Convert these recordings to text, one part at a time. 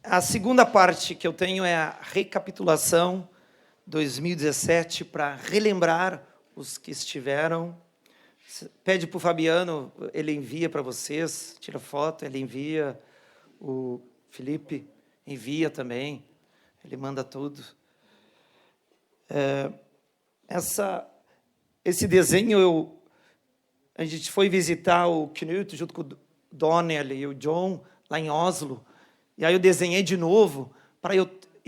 A segunda parte que eu tenho é a recapitulação 2017 para relembrar os que estiveram. Pede para o Fabiano, ele envia para vocês, tira foto, ele envia, o Felipe envia também, ele manda tudo. Esse desenho, a gente foi visitar o Knut junto com o Donnell e o John, lá em Oslo, e aí eu desenhei de novo, para eu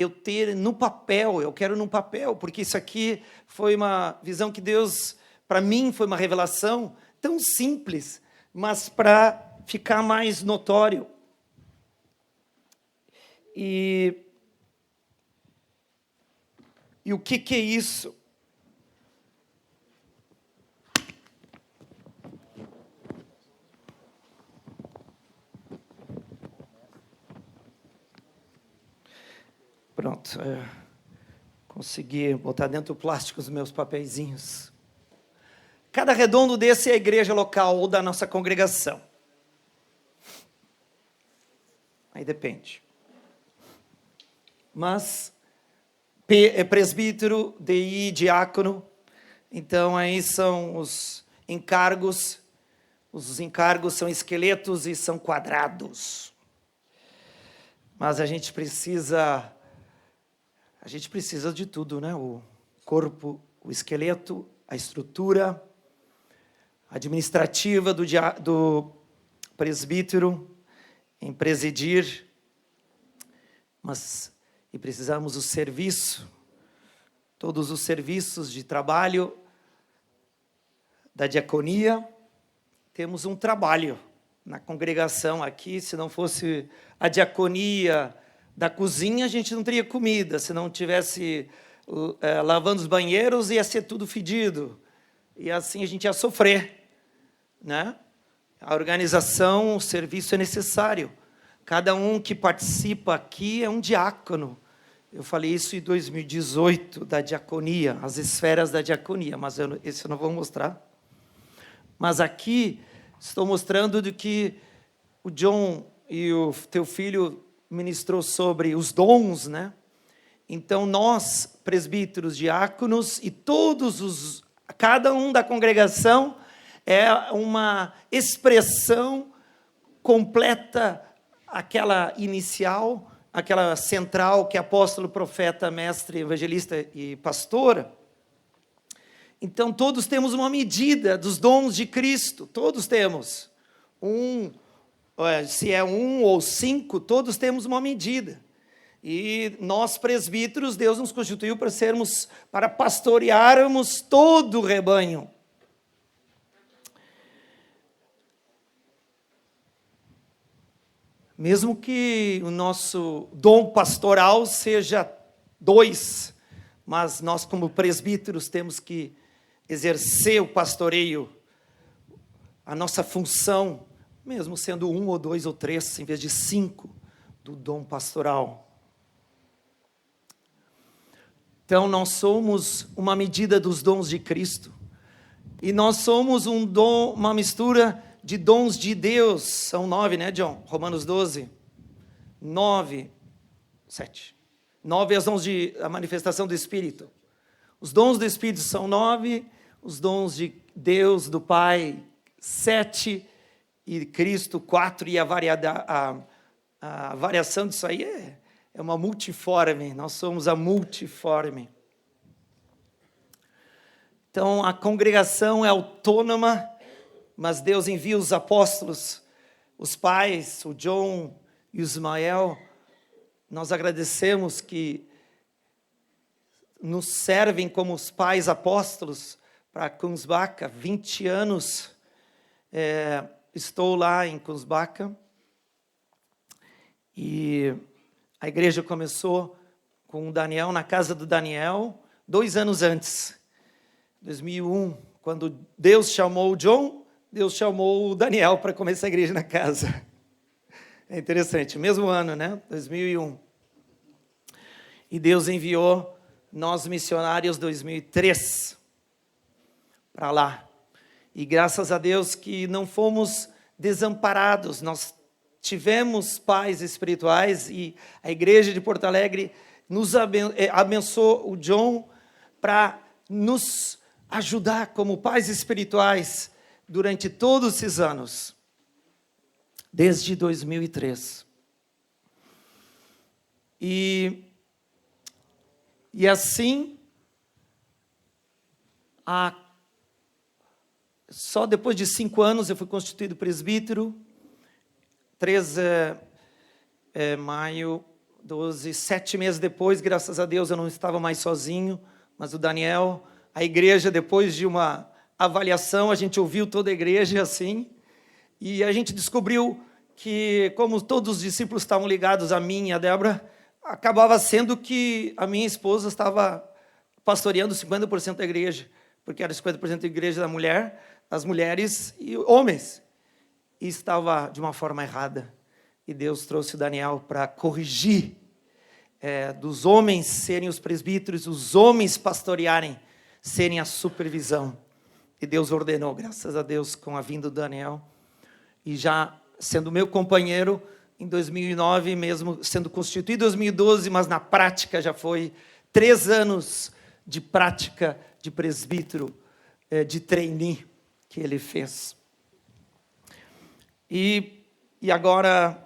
ter no papel, eu quero no papel, porque isso aqui foi uma visão que Deus, para mim, foi uma revelação tão simples, mas para ficar mais notório. E o que é isso? Pronto, consegui botar dentro do plástico os meus papeizinhos. Cada redondo desse é a igreja local ou da nossa congregação. Aí depende. Mas, presbítero, DI, diácono, então aí são os encargos. Os encargos são esqueletos e são quadrados. Mas a gente precisa de tudo, né? O corpo, o esqueleto, a estrutura administrativa do presbítero em presidir, e precisamos do serviço, todos os serviços de trabalho da diaconia. Temos um trabalho na congregação aqui. Se não fosse a diaconia da cozinha, a gente não teria comida. Se não tivesse lavando os banheiros, ia ser tudo fedido. E assim a gente ia sofrer, né? A organização, o serviço é necessário. Cada um que participa aqui é um diácono. Eu falei isso em 2018, da diaconia, as esferas da diaconia, mas esse eu não vou mostrar. Mas aqui estou mostrando do que o John e o teu filho ministrou sobre os dons, né? Então nós, presbíteros, diáconos e cada um da congregação é uma expressão completa, aquela inicial, aquela central que é apóstolo, profeta, mestre, evangelista e pastora. Então todos temos uma medida dos dons de Cristo, todos temos. Se é 1 ou 5, todos temos uma medida. E nós, presbíteros, Deus nos constituiu para pastorearmos todo o rebanho. Mesmo que o nosso dom pastoral seja 2, mas nós, como presbíteros, temos que exercer o pastoreio, a nossa função, mesmo sendo 1 ou 2 ou 3, em vez de 5, do dom pastoral. Então, nós somos uma medida dos dons de Cristo. E nós somos uma mistura de dons de Deus. São 9, né, John? Romanos 12. 9, 7. 9 é os dons a manifestação do Espírito. Os dons do Espírito são 9, os dons de Deus, do Pai, 7, e Cristo, 4, e a variação disso aí é uma multiforme. Nós somos a multiforme. Então, a congregação é autônoma, mas Deus envia os apóstolos, os pais, o John e o Ismael. Nós agradecemos que nos servem como os pais apóstolos para Kungsbacka. 20 anos estou lá em Kungsbacka. E a igreja começou com o Daniel, na casa do Daniel, 2 anos antes. 2001, quando Deus chamou o John, Deus chamou o Daniel para começar a igreja na casa. É interessante, mesmo ano, né? 2001. E Deus enviou nós missionários 2003 para lá. E graças a Deus que não fomos desamparados. Nós tivemos pais espirituais e a igreja de Porto Alegre nos abençoou o John para nos ajudar como pais espirituais durante todos esses anos, desde 2003. E assim, só depois de 5 anos eu fui constituído presbítero. 13 maio, 12, 7 meses depois, graças a Deus, eu não estava mais sozinho, mas o Daniel, a igreja, depois de uma avaliação, a gente ouviu toda a igreja assim, e a gente descobriu que, como todos os discípulos estavam ligados a mim e a Débora, acabava sendo que a minha esposa estava pastoreando 50% da igreja, porque era 50% da igreja da mulher, as mulheres e homens. E estava de uma forma errada. E Deus trouxe o Daniel para corrigir dos homens serem os presbíteros, os homens pastorearem, serem a supervisão. E Deus ordenou, graças a Deus, com a vinda do Daniel. E já sendo meu companheiro em 2009, mesmo sendo constituído em 2012, mas na prática já foi 3 anos de prática de presbítero, de trainee que ele fez. E agora,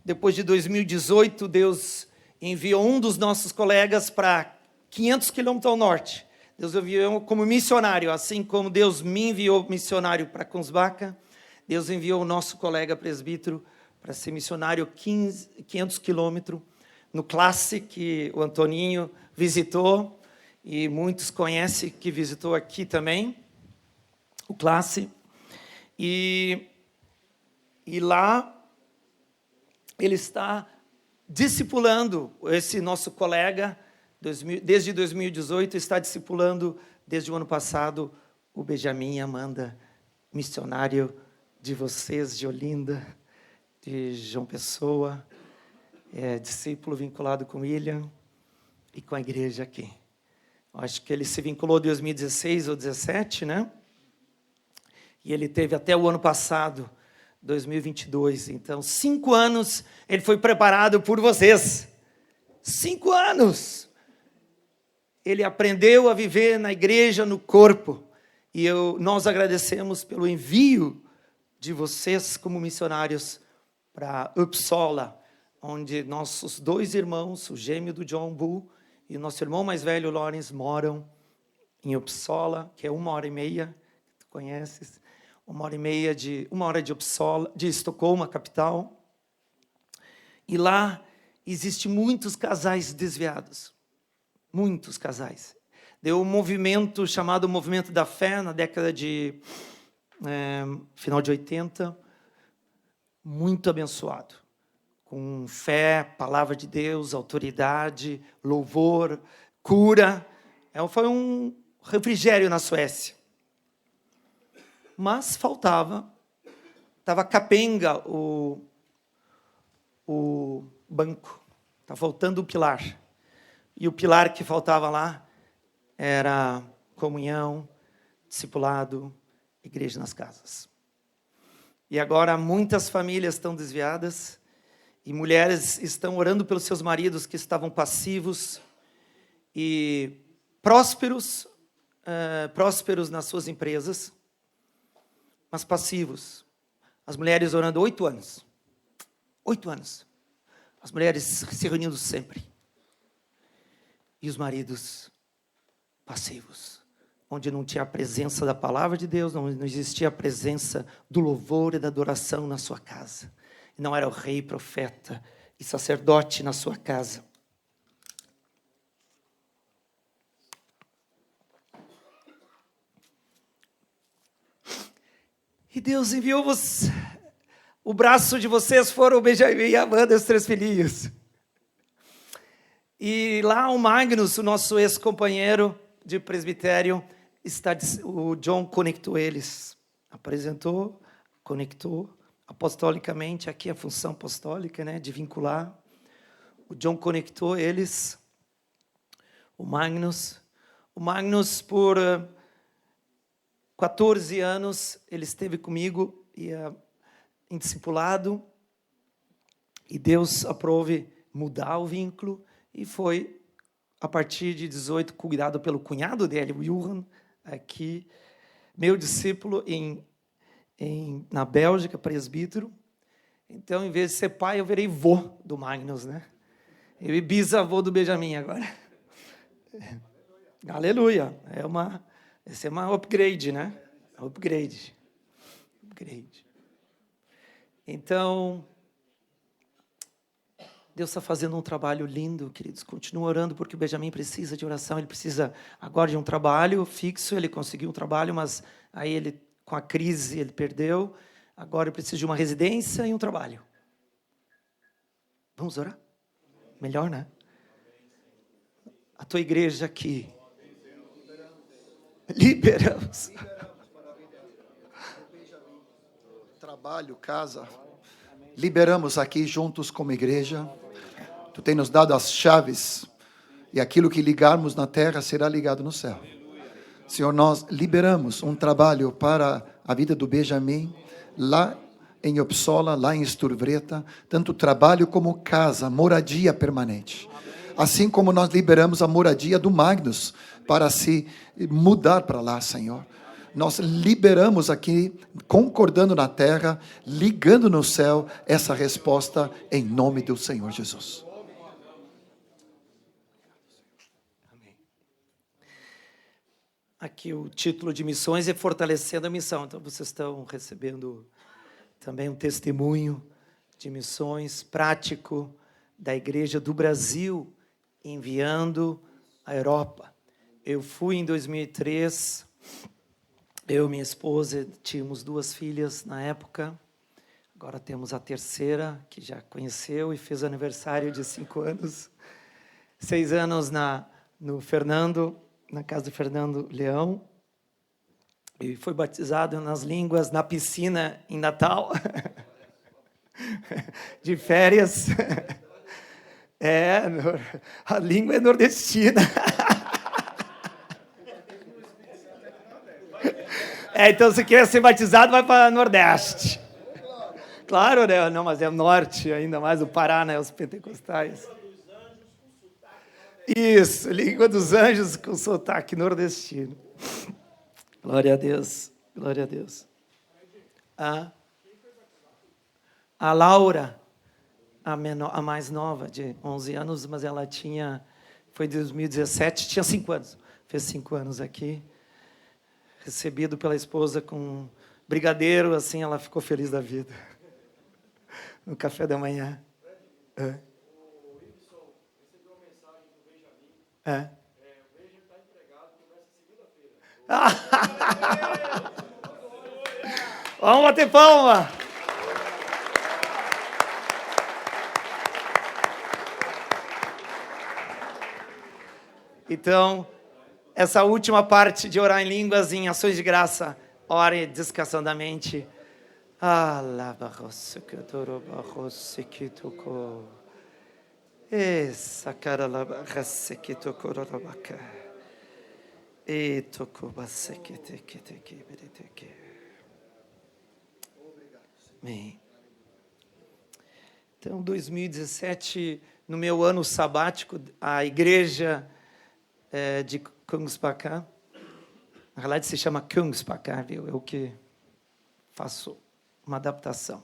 depois de 2018, Deus enviou um dos nossos colegas para 500 quilômetros ao norte. Deus enviou como missionário, assim como Deus me enviou missionário para Consbaca, Deus enviou o nosso colega presbítero para ser missionário 500 quilômetros no Classe, que o Antoninho visitou, e muitos conhecem que visitou aqui também, o Classe. E lá ele está discipulando, esse nosso colega, desde 2018, está discipulando, desde o ano passado, o Benjamin e Amanda, missionário de vocês, de Olinda, de João Pessoa, discípulo vinculado com William e com a igreja aqui. Acho que ele se vinculou em 2016 ou 2017, né? E ele teve até o ano passado, 2022. Então, 5 anos ele foi preparado por vocês. 5 anos. Ele aprendeu a viver na igreja, no corpo. E nós agradecemos pelo envio de vocês como missionários para Uppsala, onde nossos 2 irmãos, o gêmeo do John Bull e o nosso irmão mais velho, Lawrence, moram em Uppsala, que é 1h30, tu conheces, 1h30 de Uppsala, de Estocolmo, a capital. E lá existem muitos casais desviados, muitos casais. Deu um movimento chamado Movimento da Fé, na década de final de 80, muito abençoado, com fé, palavra de Deus, autoridade, louvor, cura. Foi um refrigério na Suécia. Mas faltava, estava capenga o banco, estava faltando o pilar. E o pilar que faltava lá era comunhão, discipulado, igreja nas casas. E agora muitas famílias estão desviadas e mulheres estão orando pelos seus maridos que estavam passivos e prósperos nas suas empresas, mas passivos. As mulheres orando 8 anos. 8 anos. As mulheres se reunindo sempre. E os maridos passivos, onde não tinha a presença da palavra de Deus, não existia a presença do louvor e da adoração na sua casa. Não era o rei, profeta e sacerdote na sua casa. E Deus enviou o braço de vocês, foram o Benjamin e a Amanda, os 3 filhinhos. E lá o Magnus, o nosso ex-companheiro de presbitério, o John conectou eles, apresentou, conectou, apostolicamente, aqui a função apostólica, né, de vincular. O John conectou eles, o Magnus por 14 anos, ele esteve comigo em discipulado, E Deus aprove mudar o vínculo e foi, a partir de 18, cuidado pelo cunhado dele, o Johan, aqui, meu discípulo na Bélgica, presbítero. Então, em vez de ser pai, eu virei vô do Magnus, né? Eu e bisavô do Benjamin agora. Aleluia. Esse é uma upgrade, né? Upgrade. Então, Deus está fazendo um trabalho lindo, queridos. Continua orando, porque o Benjamin precisa de oração. Ele precisa agora de um trabalho fixo. Ele conseguiu um trabalho, mas aí ele, com a crise, ele perdeu. Agora ele precisa de uma residência e um trabalho. Vamos orar? Melhor, né? A tua igreja aqui. Liberamos. Trabalho, casa. Liberamos aqui juntos como igreja. Tu tem nos dado as chaves. E aquilo que ligarmos na terra será ligado no céu. Senhor, nós liberamos um trabalho para a vida do Benjamin, lá em Uppsala, lá em Sturvreta, tanto trabalho como casa, moradia permanente. Assim como nós liberamos a moradia do Magnus, para se mudar para lá, Senhor. Nós liberamos aqui, concordando na terra, ligando no céu, essa resposta em nome do Senhor Jesus. Aqui o título de missões é Fortalecendo a Missão. Então vocês estão recebendo também um testemunho de missões prático da Igreja do Brasil, enviando à Europa. Eu fui em 2003, eu e minha esposa, tínhamos 2 filhas na época, agora temos a terceira, que já conheceu e fez aniversário de 5 anos, 6 anos no Fernando, na casa do Fernando Leão, e foi batizado nas línguas na piscina em Natal, de férias. A língua é nordestina. Então se quer ser batizado, vai para Nordeste. Claro, né? Não, mas é o Norte, ainda mais o Pará, né? Os pentecostais. Isso, língua dos anjos com sotaque nordestino. Glória a Deus, glória a Deus. A Laura, a mais nova, de 11 anos, mas ela foi em 2017, tinha 5 anos. Fez 5 anos aqui. Recebido pela esposa com brigadeiro, assim, ela ficou feliz da vida. No café da manhã. O Benjamin está empregado, começa segunda-feira. Vamos bater palma. Então, essa última parte de orar em línguas, em ações de graça, ore descansadamente. Essa cara lá, que tocou na boca. E tocou Amém. Então, 2017, no meu ano sabático, a igreja de Kungsbacka, na realidade se chama Kungsbacka, viu? Eu que faço uma adaptação.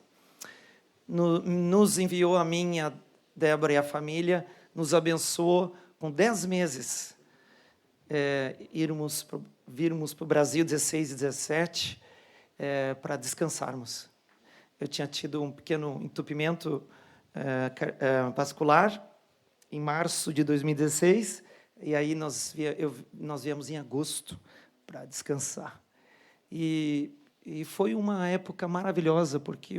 Nos enviou a mim, a Débora e a família, nos abençoou com 10 meses, virmos para o Brasil, 16 e 17, para descansarmos. Eu tinha tido um pequeno entupimento vascular em março de 2016, e aí nós viemos em agosto para descansar. E foi uma época maravilhosa, porque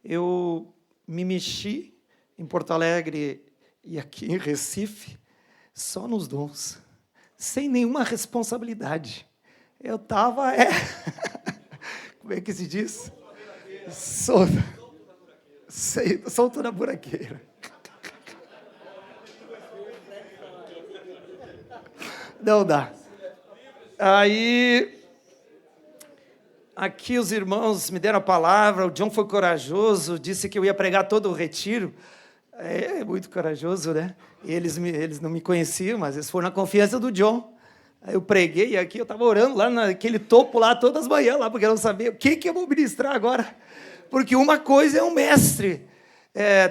eu me mexi em Porto Alegre e aqui em Recife, só nos dons, sem nenhuma responsabilidade. Eu estava, como é que se diz? Solto na buraqueira. Não dá. Aí, aqui os irmãos me deram a palavra, o John foi corajoso, disse que eu ia pregar todo o retiro. É muito corajoso, né? E eles não me conheciam, mas eles foram na confiança do John. Aí eu preguei aqui, eu estava orando lá naquele topo lá todas as manhãs, lá, porque eu não sabia o que eu vou ministrar agora. Porque uma coisa é um mestre,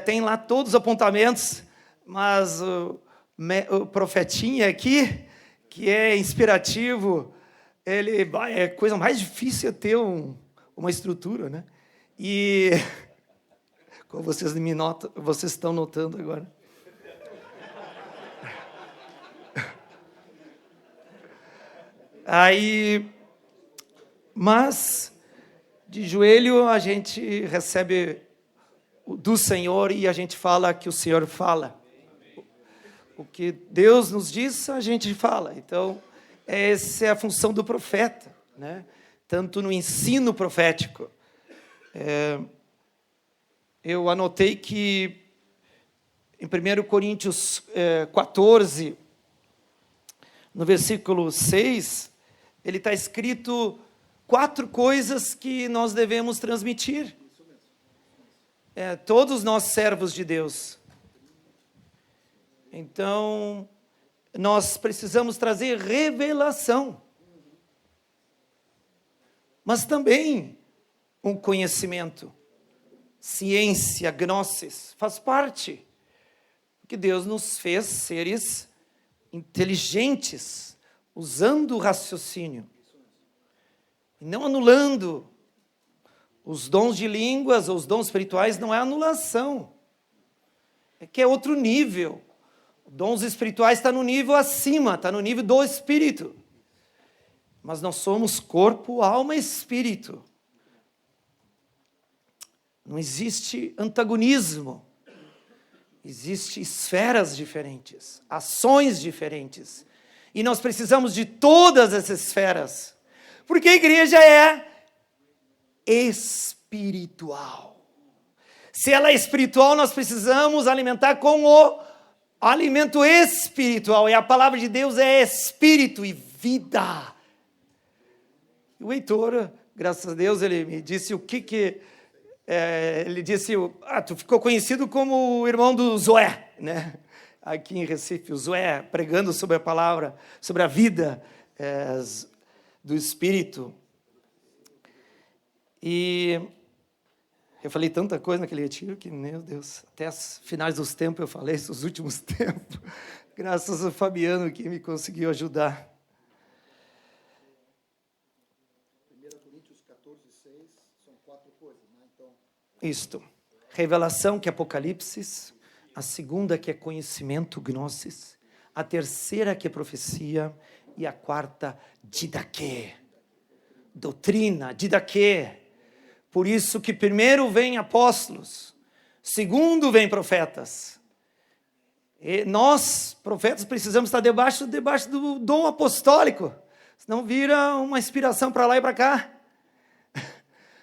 tem lá todos os apontamentos, mas o profetinha aqui, que é inspirativo, é a coisa mais difícil ter uma estrutura, né? E como vocês me notam, vocês estão notando agora. Aí, mas de joelho a gente recebe do Senhor e a gente fala que o Senhor fala. O que Deus nos diz, a gente fala. Então, essa é a função do profeta, né? Tanto no ensino profético. Eu anotei que em 1 Coríntios 14, no versículo 6, ele está escrito 4 coisas que nós devemos transmitir. Todos nós servos de Deus. Então, nós precisamos trazer revelação. Mas também um conhecimento. Ciência, gnosis, faz parte. Porque Deus nos fez seres inteligentes, usando o raciocínio. E não anulando. Os dons de línguas, ou os dons espirituais, não é anulação. É que é outro nível. Dons espirituais está no nível acima, está no nível do Espírito. Mas nós somos corpo, alma e espírito. Não existe antagonismo. Existem esferas diferentes, ações diferentes. E nós precisamos de todas essas esferas. Porque a igreja é espiritual. Se ela é espiritual, nós precisamos alimentar com o alimento espiritual. E a palavra de Deus é espírito e vida. O Heitor, graças a Deus, ele me disse o que ele disse, tu ficou conhecido como o irmão do Zoé, né? Aqui em Recife, o Zoé, pregando sobre a palavra, sobre a vida do Espírito. E eu falei tanta coisa naquele retiro que, meu Deus, até os finais dos tempos eu falei, esses últimos tempos, graças ao Fabiano que me conseguiu ajudar. 1 Coríntios 14, 6, são 4 coisas, né? Então... Isto, revelação, que é Apocalipse, a segunda, que é conhecimento, gnosis, a terceira, que é profecia, e a quarta, didaquê, doutrina, didaquê. Por isso que primeiro vem apóstolos, segundo vem profetas. E nós, profetas, precisamos estar debaixo do dom apostólico, senão vira uma inspiração para lá e para cá.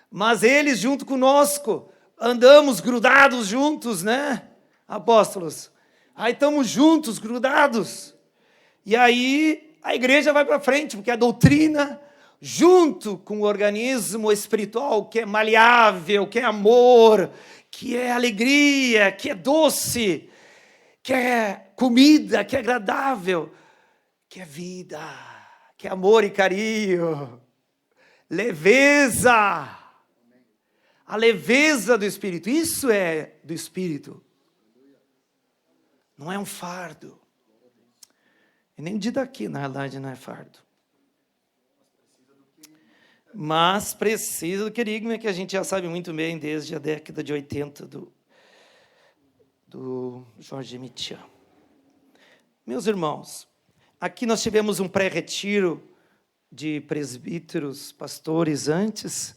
Mas eles, junto conosco, andamos grudados juntos, né, apóstolos? Aí estamos juntos, grudados. E aí a igreja vai para frente, porque a doutrina, junto com o organismo espiritual, que é maleável, que é amor, que é alegria, que é doce, que é comida, que é agradável, que é vida, que é amor e carinho, leveza, a leveza do Espírito. Isso é do Espírito. Não é um fardo. E nem de daqui, na realidade, não é fardo. Mas precisa do querigma, que a gente já sabe muito bem desde a década de 80 do Jorge Mitian. Meus irmãos, aqui nós tivemos um pré-retiro de presbíteros, pastores antes,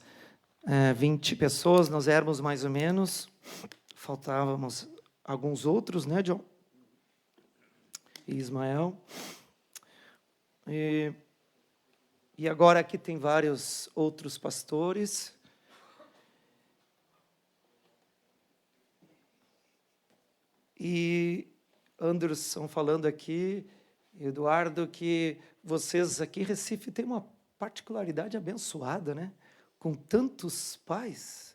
20 pessoas, nós éramos mais ou menos, faltávamos alguns outros, né, John? E Ismael. E agora aqui tem vários outros pastores. E Anderson falando aqui, Eduardo, que vocês aqui em Recife têm uma particularidade abençoada, né? com tantos pais,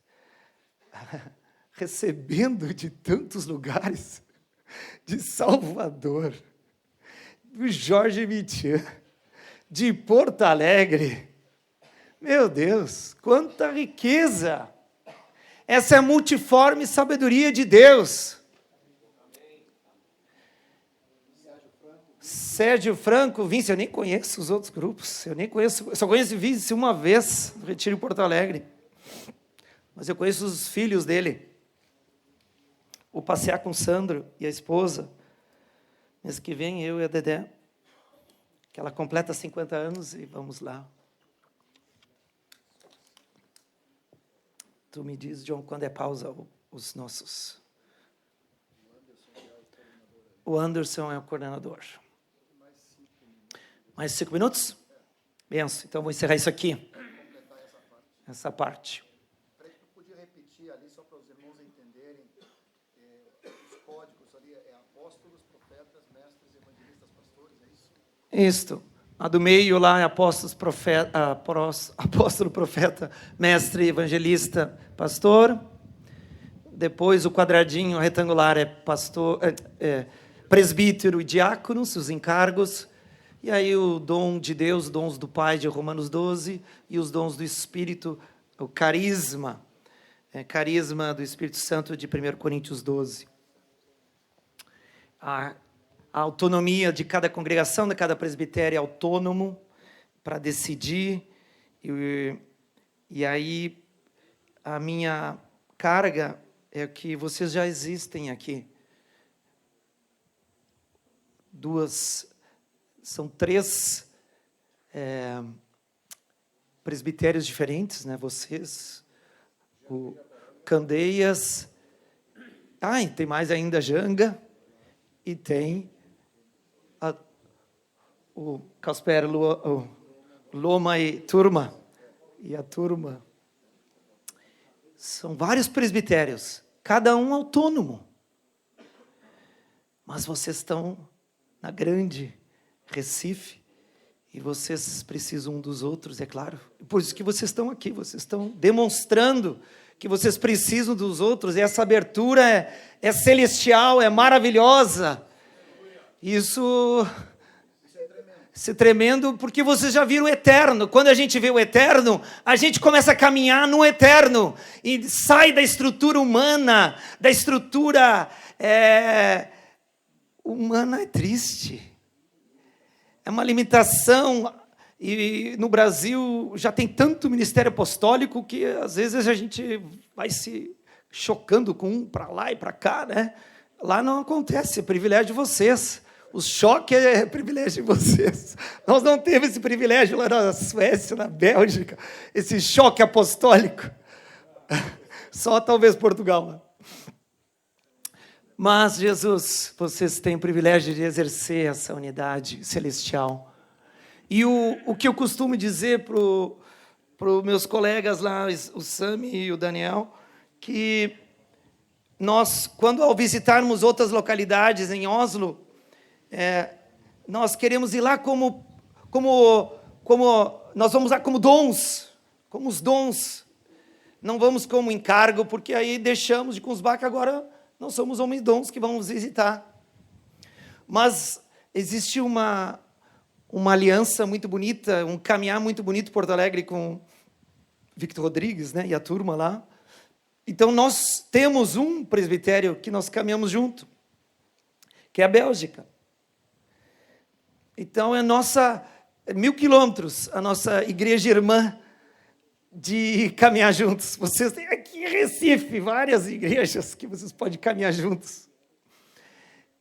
recebendo de tantos lugares, de Salvador, do Jorge Mitian, de Porto Alegre. Meu Deus, quanta riqueza! Essa é a multiforme sabedoria de Deus. Sérgio Franco, Vince, eu nem conheço os outros grupos, eu só conheço Vince uma vez, no Retiro em Porto Alegre. Mas eu conheço os filhos dele. Vou passear com o Sandro e a esposa. Mês que vem, eu e a Dedé, que ela completa 50 anos e vamos lá. Tu me diz, John, quando é pausa os nossos... O Anderson é o coordenador. Mais 5 minutos? Benção, então vou encerrar isso aqui. Essa parte. Tu podia repetir ali, só para os irmãos entenderem, os códigos ali, apóstolos, profetas, mestres, evangelistas, pastores, é isso? Isto. A do meio lá é apóstolo, profeta, mestre, evangelista, pastor. Depois o quadradinho retangular é pastor, presbítero e diáconos, os encargos. E aí o dom de Deus, dons do Pai de Romanos 12, e os dons do Espírito, o carisma, carisma do Espírito Santo de 1 Coríntios 12. A autonomia de cada congregação, de cada presbitério é autônomo para decidir. E aí a minha carga é que vocês já existem aqui. São 3 presbitérios diferentes, né? Vocês, o Candeias, e tem mais ainda Janga, e tem o Casper Loma e Turma, e a turma. São vários presbitérios, cada um autônomo. Mas vocês estão na grande Recife, e vocês precisam um dos outros, é claro. Por isso que vocês estão aqui, vocês estão demonstrando que vocês precisam dos outros, e essa abertura é celestial, é maravilhosa. Isso é tremendo, porque vocês já viram o eterno. Quando a gente vê o eterno, a gente começa a caminhar no eterno, e sai da estrutura humana, da estrutura humana. É triste. É uma limitação, e no Brasil já tem tanto ministério apostólico que às vezes a gente vai se chocando com um para lá e para cá, né? Lá não acontece, é privilégio de vocês. O choque é privilégio de vocês. Nós não temos esse privilégio lá na Suécia, na Bélgica, esse choque apostólico. Só talvez Portugal, né? Mas, Jesus, vocês têm o privilégio de exercer essa unidade celestial. E o que eu costumo dizer para os meus colegas lá, o Sami e o Daniel, que nós, quando ao visitarmos outras localidades em Oslo, nós queremos ir lá como nós vamos lá como dons, como os dons. Não vamos como encargo, porque aí deixamos de Kunsbach, agora não somos homens dons que vamos visitar. Mas existe uma aliança muito bonita, um caminhar muito bonito em Porto Alegre com Victor Rodrigues, né, e a turma lá. Então, nós temos um presbitério que nós caminhamos junto, que é a Bélgica. Então, é 1.000 quilômetros, a nossa igreja irmã, de caminhar juntos. Vocês têm aqui em Recife várias igrejas que vocês podem caminhar juntos.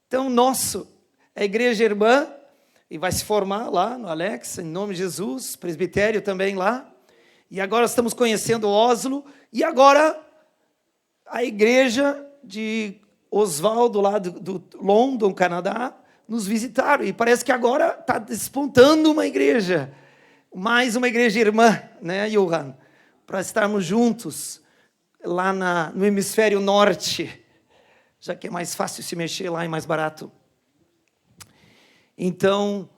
Então, a igreja irmã, e vai se formar lá no Alex, em nome de Jesus, presbitério também lá. E agora estamos conhecendo Oslo, e agora a igreja de Oswaldo, lá do London, Canadá, nos visitaram. E parece que agora está despontando uma igreja, mais uma igreja irmã, né, Johan? Para estarmos juntos lá no hemisfério norte, já que é mais fácil se mexer lá e mais barato. Então,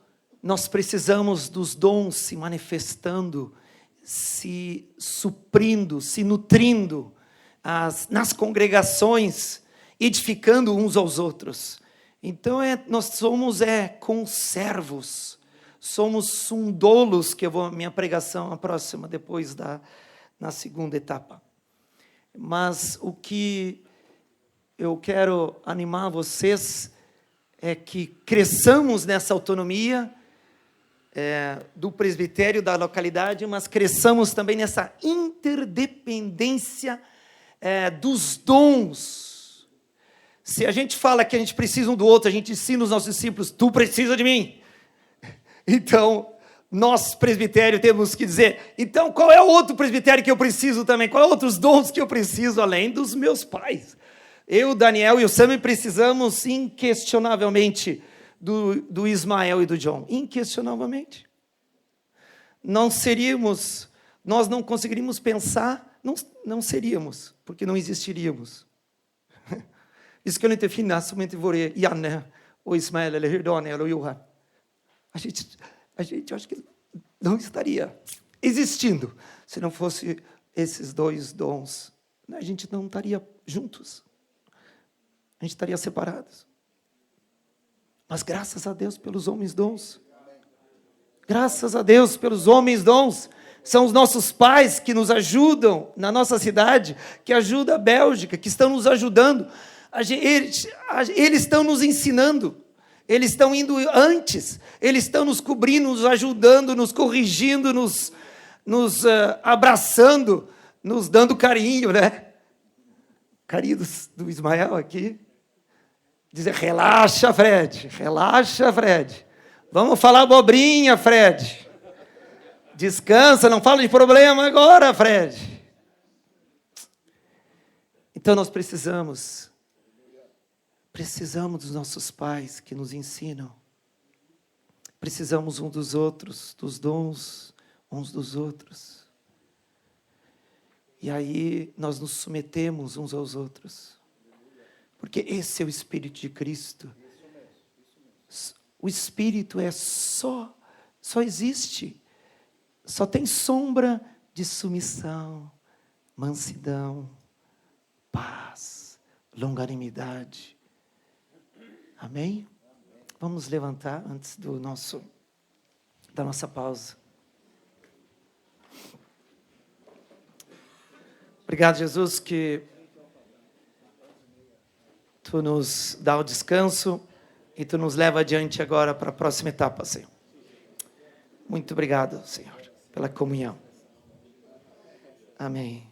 nós precisamos dos dons se manifestando se suprindo, se nutrindo nas congregações, edificando uns aos outros. Então, nós somos conservos, somos sundolos, que eu vou, minha pregação a próxima, depois na segunda etapa. Mas o que eu quero animar vocês é que cresçamos nessa autonomia do presbitério da localidade, mas cresçamos também nessa interdependência dos dons. Se a gente fala que a gente precisa um do outro, a gente ensina os nossos discípulos, tu precisa de mim. Então, nós, presbitério, temos que dizer, então qual é o outro presbitério que eu preciso também? Qual é outros dons que eu preciso, além dos meus pais? Eu, Daniel e o Sami precisamos inquestionavelmente do Ismael e do John. Inquestionavelmente. Nós não conseguiríamos pensar, não seríamos, porque não existiríamos. Vi skulle inte finnas om inte vore Janne och Ismael eller Daniel och Johan. A gente acho que não estaria existindo se não fosse esses dois dons. A gente não estaria juntos. A gente estaria separados. Mas graças a Deus pelos homens dons. Graças a Deus pelos homens dons. São os nossos pais que nos ajudam na nossa cidade, que ajudam a Bélgica, que estão nos ajudando. Eles estão nos ensinando. Eles estão indo antes. Eles estão nos cobrindo, nos ajudando, nos corrigindo, nos abraçando, nos dando carinho, né? Carinho do Ismael aqui. Dizer, relaxa, Fred. Relaxa, Fred. Vamos falar abobrinha, Fred. Descansa, não fala de problema agora, Fred. Então nós precisamos dos nossos pais que nos ensinam. Precisamos uns dos outros, dos dons uns dos outros. E aí nós nos submetemos uns aos outros. Porque esse é o Espírito de Cristo. O Espírito só existe. Só tem sombra de submissão, mansidão, paz, longanimidade. Amém? Vamos levantar antes da nossa pausa. Obrigado, Jesus, que Tu nos dá o descanso e Tu nos leva adiante agora para a próxima etapa, Senhor. Muito obrigado, Senhor, pela comunhão. Amém.